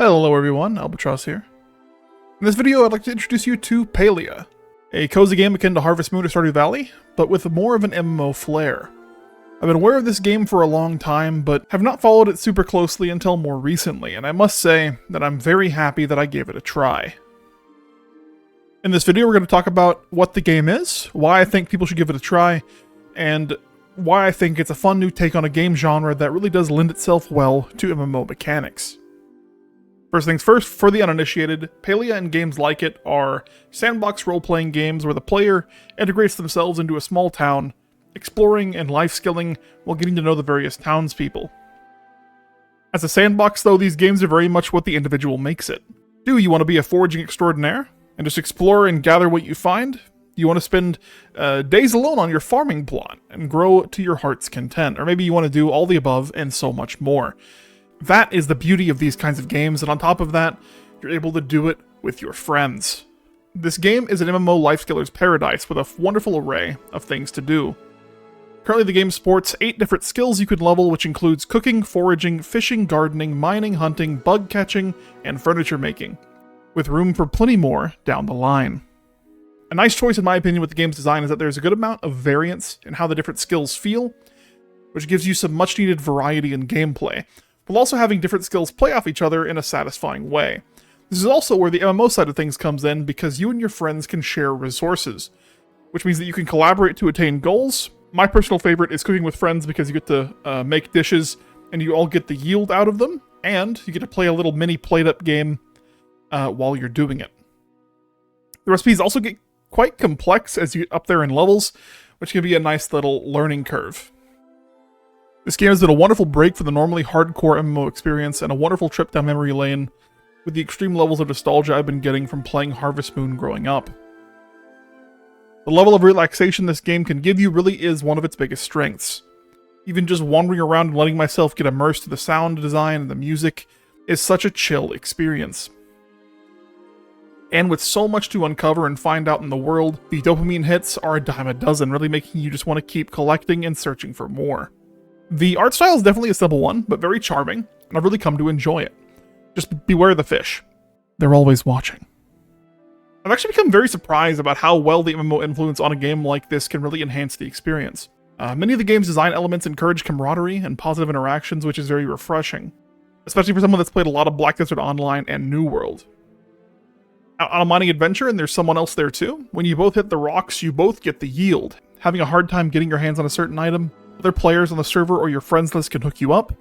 Hello everyone, Albatross here. In this video, I'd like to introduce you to Palia, a cozy game akin to Harvest Moon or Stardew Valley, but with more of an MMO flair. I've been aware of this game for a long time, but have not followed it super closely until more recently, and I must say that I'm very happy that I gave it a try. In this video, we're going to talk about what the game is, why I think people should give it a try, and why I think it's a fun new take on a game genre that really does lend itself well to MMO mechanics. First things first, for the uninitiated, Palia and games like it are sandbox role-playing games where the player integrates themselves into a small town, exploring and life-skilling while getting to know the various townspeople. As a sandbox, though, these games are very much what the individual makes it. Do you want to be a foraging extraordinaire and just explore and gather what you find? Do you want to spend days alone on your farming plot and grow to your heart's content? Or maybe you want to do all the above and so much more. That is the beauty of these kinds of games, and on top of that, you're able to do it with your friends. This game is an MMO life-skiller's paradise with a wonderful array of things to do. Currently, the game sports 8 different skills you can level, which includes cooking, foraging, fishing, gardening, mining, hunting, bug catching, and furniture making, with room for plenty more down the line. A nice choice, in my opinion, with the game's design is that there's a good amount of variance in how the different skills feel, which gives you some much-needed variety in gameplay, while also having different skills play off each other in a satisfying way. This is also where the MMO side of things comes in, because you and your friends can share resources, which means that you can collaborate to attain goals. My personal favorite is cooking with friends because you get to make dishes and you all get the yield out of them, and you get to play a little mini plate-up game while you're doing it. The recipes also get quite complex as you get up there in levels, which can be a nice little learning curve. This game has been a wonderful break for the normally hardcore MMO experience and a wonderful trip down memory lane with the extreme levels of nostalgia I've been getting from playing Harvest Moon growing up. The level of relaxation this game can give you really is one of its biggest strengths. Even just wandering around and letting myself get immersed in the sound design and the music is such a chill experience. And with so much to uncover and find out in the world, the dopamine hits are a dime a dozen, really making you just want to keep collecting and searching for more. The art style is definitely a simple one, but very charming, and I've really come to enjoy it. Just beware the fish. They're always watching. I've actually become very surprised about how well the MMO influence on a game like this can really enhance the experience. Many of the game's design elements encourage camaraderie and positive interactions, which is very refreshing, especially for someone that's played a lot of Black Desert Online and New World. Out on a mining adventure, and there's someone else there too, when you both hit the rocks, you both get the yield. Having a hard time getting your hands on a certain item, other players on the server or your friends list can hook you up.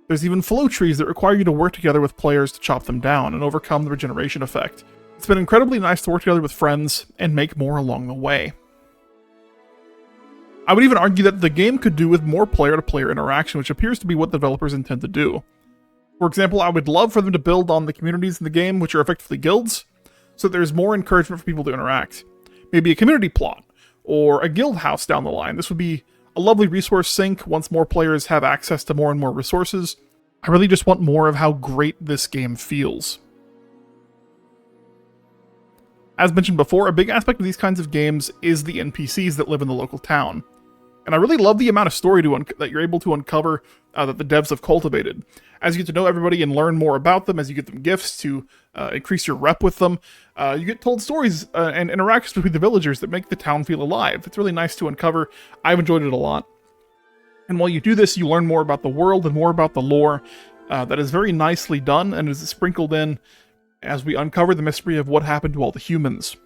There's even flow trees that require you to work together with players to chop them down and overcome the regeneration effect. It's been incredibly nice to work together with friends and make more along the way. I would even argue that the game could do with more player-to-player interaction, which appears to be what developers intend to do. For example, I would love for them to build on the communities in the game, which are effectively guilds, so that there's more encouragement for people to interact. Maybe a community plot, or a guild house down the line. This would be a lovely resource sink once more players have access to more and more resources. I really just want more of how great this game feels. As mentioned before, a big aspect of these kinds of games is the NPCs that live in the local town. And I really love the amount of story that you're able to uncover that the devs have cultivated. As you get to know everybody and learn more about them, as you get them gifts to increase your rep with them, you get told stories and interactions between the villagers that make the town feel alive. It's really nice to uncover. I've enjoyed it a lot. And while you do this, you learn more about the world and more about the lore that is very nicely done and is sprinkled in as we uncover the mystery of what happened to all the humans.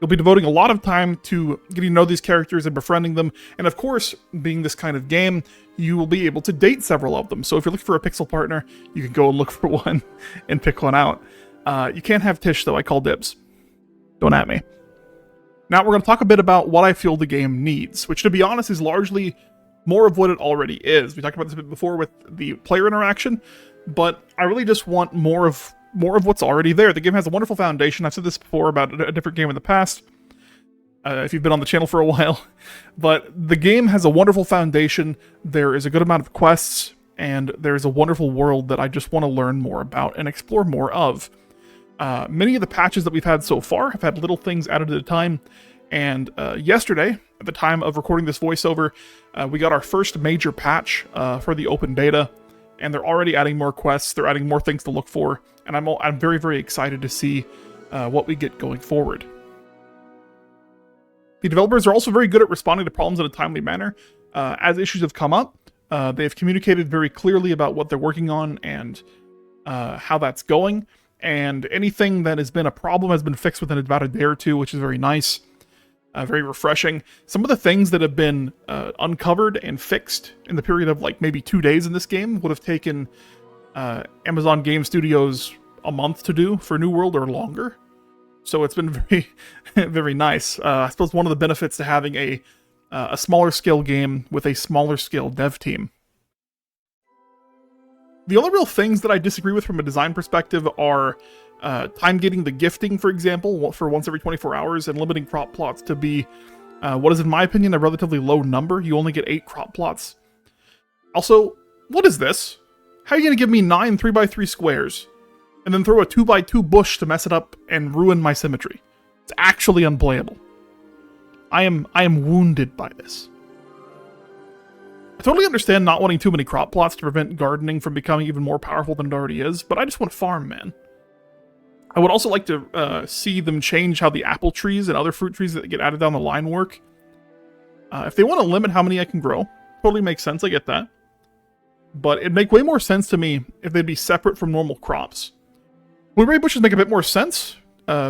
You'll be devoting a lot of time to getting to know these characters and befriending them, and of course, being this kind of game, you will be able to date several of them. So if you're looking for a pixel partner, you can go and look for one and pick one out. You can't have Tish, though. I call dibs. Don't at me. Now, we're going to talk a bit about what I feel the game needs, which, to be honest, is largely more of what it already is. We talked about this a bit before with the player interaction, but I really just want more of what's already there. The game has a wonderful foundation. I've said this before about a different game in the past, if you've been on the channel for a while, but the game has a wonderful foundation. There is a good amount of quests, and there's a wonderful world that I just want to learn more about and explore more of. Many of the patches that we've had so far have had little things added at a time, and yesterday, at the time of recording this voiceover, we got our first major patch for the open beta, and they're already adding more quests, they're adding more things to look for, and I'm very, very excited to see what we get going forward. The developers are also very good at responding to problems in a timely manner. As issues have come up, they've communicated very clearly about what they're working on and how that's going, and anything that has been a problem has been fixed within about a day or two, which is very nice, very refreshing. Some of the things that have been uncovered and fixed in the period of like maybe 2 days in this game would have taken Amazon Game Studios a month to do for New World or longer. So it's been very, very nice. I suppose one of the benefits to having a smaller scale game with a smaller scale dev team. The only real things that I disagree with from a design perspective are time gating the gifting, for example, for once every 24 hours, and limiting crop plots to be what is, in my opinion, a relatively low number. You only get 8 crop plots. Also, what is this? How are you going to give me 9 3x3 squares and then throw a 2x2 bush to mess it up and ruin my symmetry? It's actually unplayable. I am wounded by this. I totally understand not wanting too many crop plots to prevent gardening from becoming even more powerful than it already is, but I just want to farm, man. I would also like to see them change how the apple trees and other fruit trees that get added down the line work. If they want to limit how many I can grow, totally makes sense, I get that. But it'd make way more sense to me if they'd be separate from normal crops. Blueberry bushes make a bit more sense,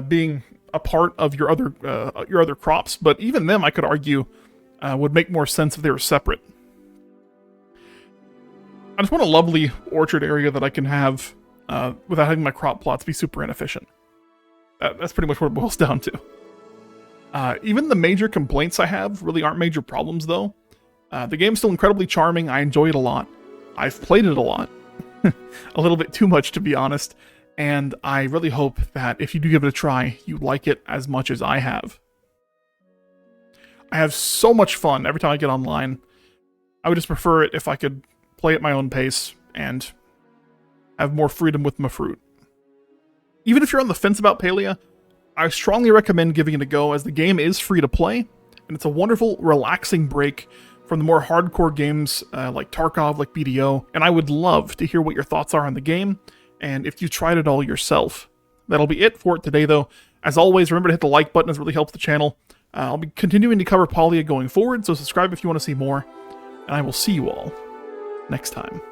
being a part of your other crops, but even them, I could argue, would make more sense if they were separate. I just want a lovely orchard area that I can have without having my crop plots be super inefficient. That's pretty much what it boils down to. Even the major complaints I have really aren't major problems, though. The game's still incredibly charming. I enjoy it a lot. I've played it a lot. A little bit too much, to be honest. And I really hope that if you do give it a try, you like it as much as I have. I have so much fun every time I get online. I would just prefer it if I could play at my own pace and have more freedom with my fruit. Even if you're on the fence about Palia, I strongly recommend giving it a go, as the game is free to play, and it's a wonderful, relaxing break from the more hardcore games like Tarkov, like BDO, and I would love to hear what your thoughts are on the game, and if you tried it all yourself. That'll be it for it today, though. As always, remember to hit the like button, as it really helps the channel. I'll be continuing to cover Palia going forward, so subscribe if you want to see more, and I will see you all next time.